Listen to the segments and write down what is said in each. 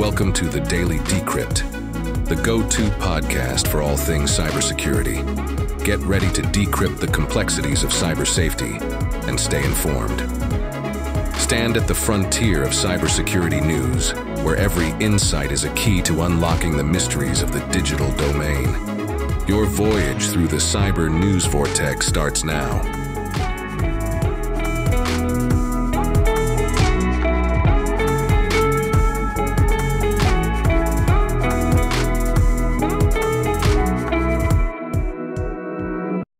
Welcome to the Daily Decrypt, the go-to podcast for all things cybersecurity. Get ready to decrypt the complexities of cyber safety and stay informed. Stand at the frontier of cybersecurity news, where every insight is a key to unlocking the mysteries of the digital domain. Your voyage through the cyber news vortex starts now.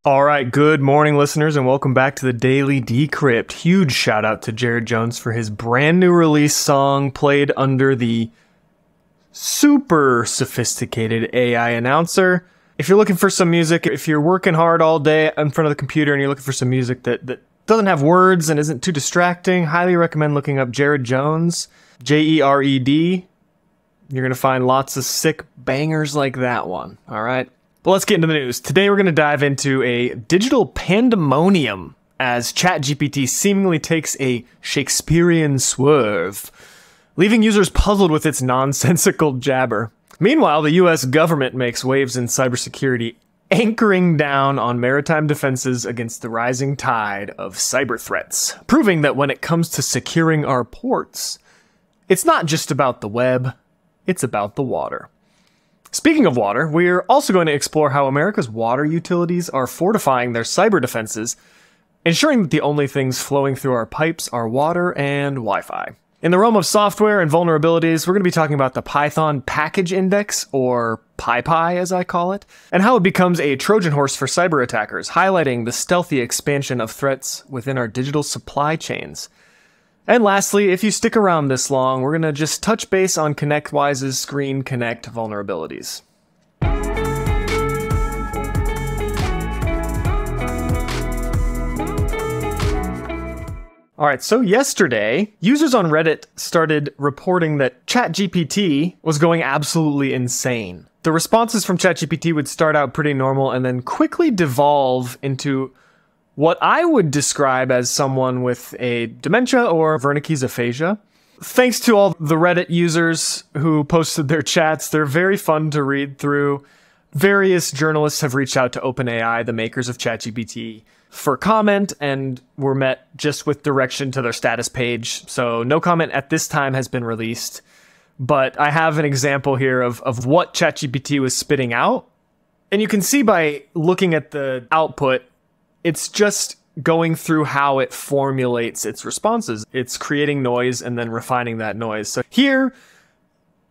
All right, good morning, listeners, and welcome back to the Daily Decrypt. Huge shout out to Jared Jones for his brand new release song played under the super sophisticated AI announcer. If you're looking for some music, if you're working hard all day in front of the computer and you're looking for some music that doesn't have words and isn't too distracting, highly recommend looking up Jared Jones, J-E-R-E-D. You're going to find lots of sick bangers like that one, all right? But let's get into the news. Today we're going to dive into a digital pandemonium as ChatGPT seemingly takes a Shakespearean swerve, leaving users puzzled with its nonsensical jabber. Meanwhile, the US government makes waves in cybersecurity, anchoring down on maritime defenses against the rising tide of cyber threats, proving that when it comes to securing our ports, it's not just about the web, it's about the water. Speaking of water, we're also going to explore how America's water utilities are fortifying their cyber defenses, ensuring that the only things flowing through our pipes are water and Wi-Fi. In the realm of software and vulnerabilities, we're going to be talking about the Python package index, or PyPI as I call it, and how it becomes a Trojan horse for cyber attackers, highlighting the stealthy expansion of threats within our digital supply chains. And lastly, if you stick around this long, we're going to just touch base on ConnectWise's ScreenConnect vulnerabilities. Alright, so yesterday, users on Reddit started reporting that ChatGPT was going absolutely insane. The responses from ChatGPT would start out pretty normal and then quickly devolve into what I would describe as someone with a dementia or Wernicke's aphasia. Thanks to all the Reddit users who posted their chats, they're very fun to read through. Various journalists have reached out to OpenAI, the makers of ChatGPT, for comment, and were met just with direction to their status page. So no comment at this time has been released. But I have an example here of what ChatGPT was spitting out. And you can see by looking at the output, it's just going through how it formulates its responses. It's creating noise and then refining that noise. So here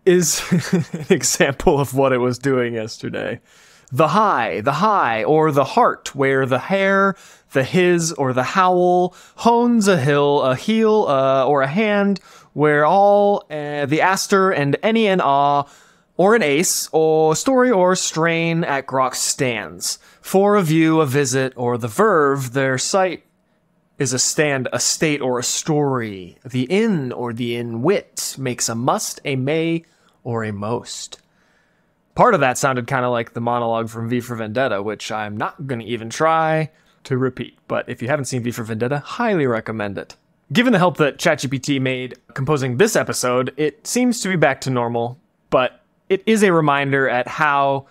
is an example of what it was doing yesterday. The high, or the heart, where the hair, the his, or the howl, hones a hill, a heel, or a hand, where all, the aster, and any and ah, or an ace, or story, or strain at grok stands. For a view, a visit, or the verve, their sight is a stand, a state, or a story. The in, or the in wit, makes a must, a may, or a most. Part of that sounded kind of like the monologue from V for Vendetta, which I'm not going to even try to repeat. But if you haven't seen V for Vendetta, highly recommend it. Given the help that ChatGPT made composing this episode, it seems to be back to normal, but it is a reminder at how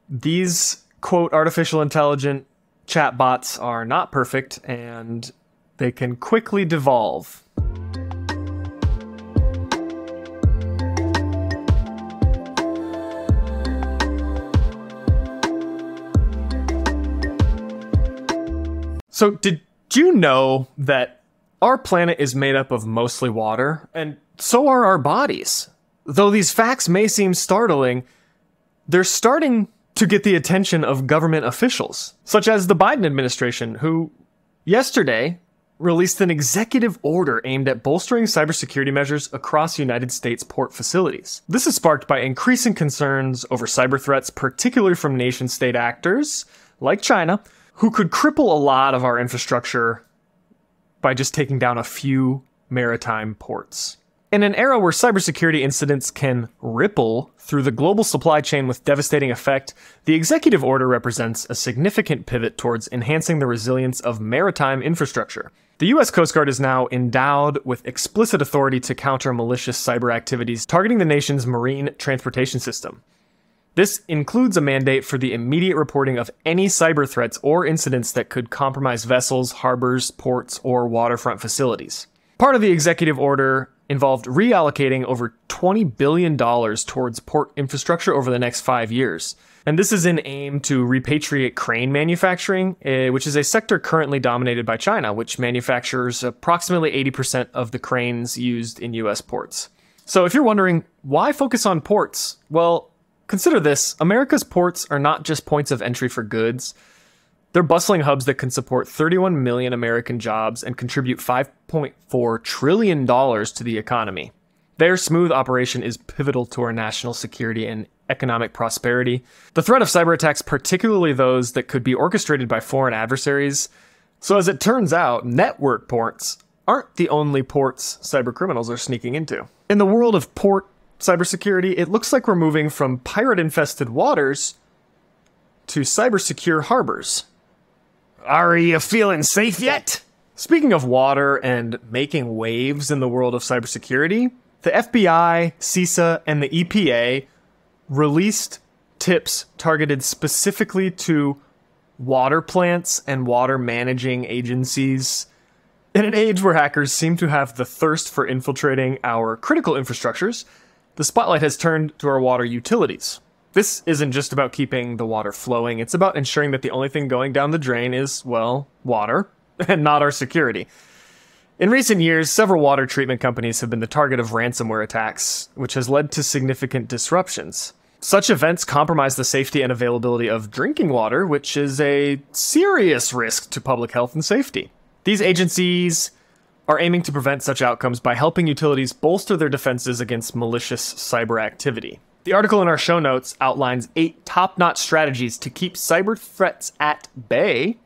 these, quote, artificial intelligent chatbots are not perfect and they can quickly devolve. So did you know that our planet is made up of mostly water, and so are our bodies? Though these facts may seem startling, they're starting to get the attention of government officials, such as the Biden administration, who yesterday released an executive order aimed at bolstering cybersecurity measures across United States port facilities. This is sparked by increasing concerns over cyber threats, particularly from nation-state actors like China, who could cripple a lot of our infrastructure by just taking down a few maritime ports. In an era where cybersecurity incidents can ripple through the global supply chain with devastating effect, the executive order represents a significant pivot towards enhancing the resilience of maritime infrastructure. The US Coast Guard is now endowed with explicit authority to counter malicious cyber activities targeting the nation's marine transportation system. This includes a mandate for the immediate reporting of any cyber threats or incidents that could compromise vessels, harbors, ports, or waterfront facilities. Part of the executive order involved reallocating over $20 billion towards port infrastructure over the next 5 years. And this is in aim to repatriate crane manufacturing, which is a sector currently dominated by China, which manufactures approximately 80% of the cranes used in US ports. So if you're wondering, why focus on ports? Well, consider this. America's ports are not just points of entry for goods. They're bustling hubs that can support 31 million American jobs and contribute $5.4 trillion to the economy. Their smooth operation is pivotal to our national security and economic prosperity. The threat of cyber attacks, particularly those that could be orchestrated by foreign adversaries. So as it turns out, network ports aren't the only ports cyber criminals are sneaking into. In the world of port cybersecurity, it looks like we're moving from pirate-infested waters to cyber-secure harbors. Are you feeling safe yet? Speaking of water and making waves in the world of cybersecurity, the FBI, CISA, and the EPA released tips targeted specifically to water plants and water managing agencies. In an age where hackers seem to have the thirst for infiltrating our critical infrastructures, the spotlight has turned to our water utilities. This isn't just about keeping the water flowing, it's about ensuring that the only thing going down the drain is, well, water, and not our security. In recent years, several water treatment companies have been the target of ransomware attacks, which has led to significant disruptions. Such events compromise the safety and availability of drinking water, which is a serious risk to public health and safety. These agencies are aiming to prevent such outcomes by helping utilities bolster their defenses against malicious cyber activity. The article in our show notes outlines 8 top-notch strategies to keep cyber threats at bay,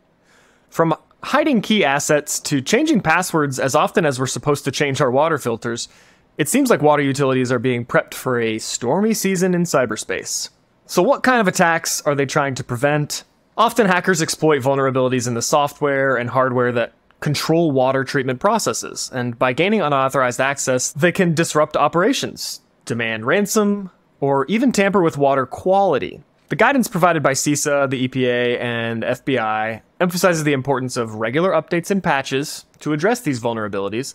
from hiding key assets to changing passwords as often as we're supposed to change our water filters. It seems like water utilities are being prepped for a stormy season in cyberspace. So what kind of attacks are they trying to prevent? Often hackers exploit vulnerabilities in the software and hardware that control water treatment processes, and by gaining unauthorized access, they can disrupt operations, demand ransom, or even tamper with water quality. The guidance provided by CISA, the EPA, and FBI emphasizes the importance of regular updates and patches to address these vulnerabilities,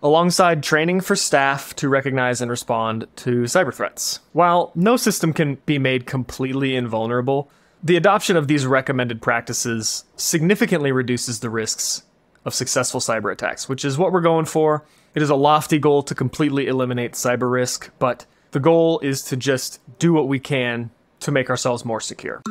alongside training for staff to recognize and respond to cyber threats. While no system can be made completely invulnerable, the adoption of these recommended practices significantly reduces the risks of successful cyber attacks, which is what we're going for. It is a lofty goal to completely eliminate cyber risk, but the goal is to just do what we can to make ourselves more secure.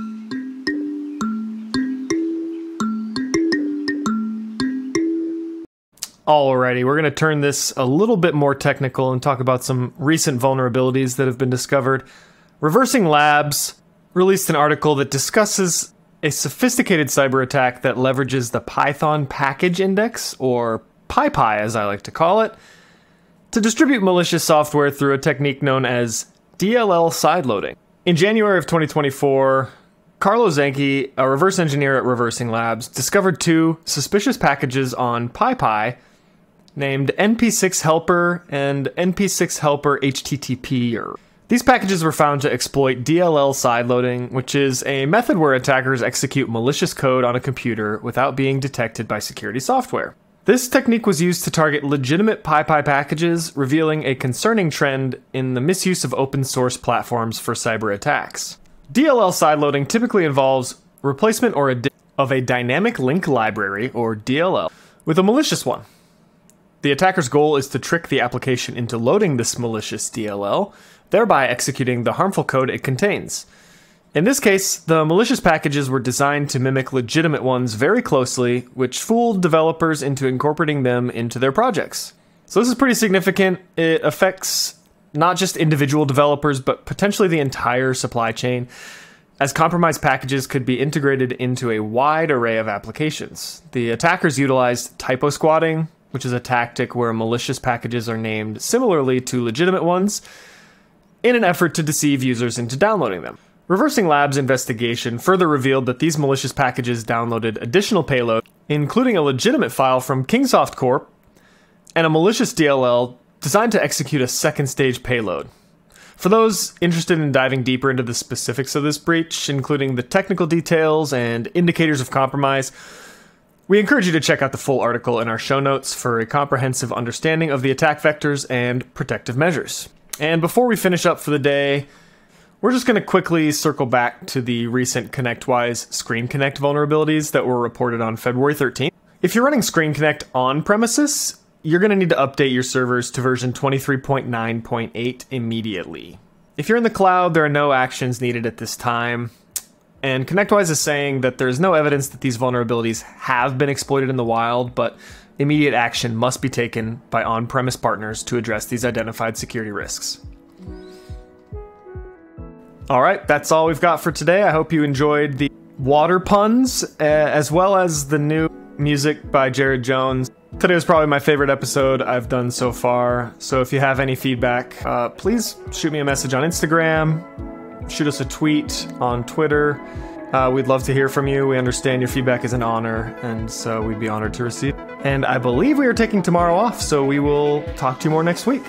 Alrighty, we're going to turn this a little bit more technical and talk about some recent vulnerabilities that have been discovered. Reversing Labs released an article that discusses a sophisticated cyber attack that leverages the Python package index, or PyPI as I like to call it, to distribute malicious software through a technique known as DLL sideloading. In January of 2024, Carlo Zanchi, a reverse engineer at Reversing Labs, discovered 2 suspicious packages on PyPI named np6 helper and np6 helper http. These packages were found to exploit DLL sideloading, which is a method where attackers execute malicious code on a computer without being detected by security software. This technique was used to target legitimate PyPI packages, revealing a concerning trend in the misuse of open source platforms for cyber attacks. DLL sideloading typically involves replacement or addition of a dynamic link library, or DLL, with a malicious one. The attacker's goal is to trick the application into loading this malicious DLL, thereby executing the harmful code it contains. In this case, the malicious packages were designed to mimic legitimate ones very closely, which fooled developers into incorporating them into their projects. So this is pretty significant. It affects not just individual developers, but potentially the entire supply chain, as compromised packages could be integrated into a wide array of applications. The attackers utilized typo squatting, which is a tactic where malicious packages are named similarly to legitimate ones, in an effort to deceive users into downloading them. Reversing Labs' investigation further revealed that these malicious packages downloaded additional payload, including a legitimate file from Kingsoft Corp and a malicious DLL designed to execute a second-stage payload. For those interested in diving deeper into the specifics of this breach, including the technical details and indicators of compromise, we encourage you to check out the full article in our show notes for a comprehensive understanding of the attack vectors and protective measures. And before we finish up for the day, we're just going to quickly circle back to the recent ConnectWise ScreenConnect vulnerabilities that were reported on February 13th. If you're running ScreenConnect on premises, you're going to need to update your servers to version 23.9.8 immediately. If you're in the cloud, there are no actions needed at this time. And ConnectWise is saying that there's no evidence that these vulnerabilities have been exploited in the wild, but immediate action must be taken by on-premise partners to address these identified security risks. All right, that's all we've got for today. I hope you enjoyed the water puns, as well as the new music by Jared Jones. Today was probably my favorite episode I've done so far. So if you have any feedback, please shoot me a message on Instagram, shoot us a tweet on Twitter. We'd love to hear from you. We understand your feedback is an honor, and so we'd be honored to receive. And I believe we are taking tomorrow off, so we will talk to you more next week.